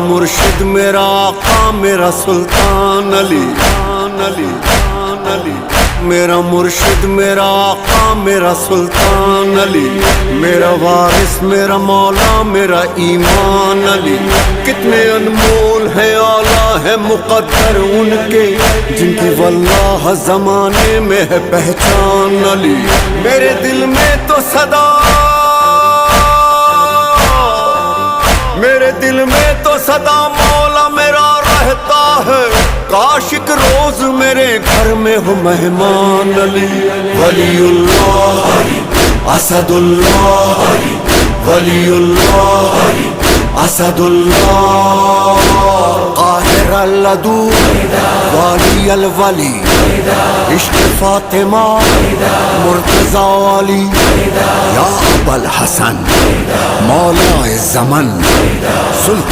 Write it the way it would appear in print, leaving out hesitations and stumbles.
مرشد میرا آقا میرا سلطان علی، علی علی، میرا مرشد میرا آقا میرا سلطان علی، میرا وارث میرا مولا میرا ایمان علی۔ کتنے انمول ہیں اعلیٰ ہے مقدر ان کے، جن کی واللہ زمانے میں ہے پہچان علی۔ میرے دل میں تو صدا، میرے دل میں تو صدا مولا میرا رہتا ہے، کاش ایک روز میرے گھر میں ہو مہمان علی۔ ولی اللہ اسد اللہ، ولی اللہ اسد اللہ، قاہر العدو والی الولی، عشق فاطمہ مرتضی والی، یا ابا الحسن مولا زمن سلطان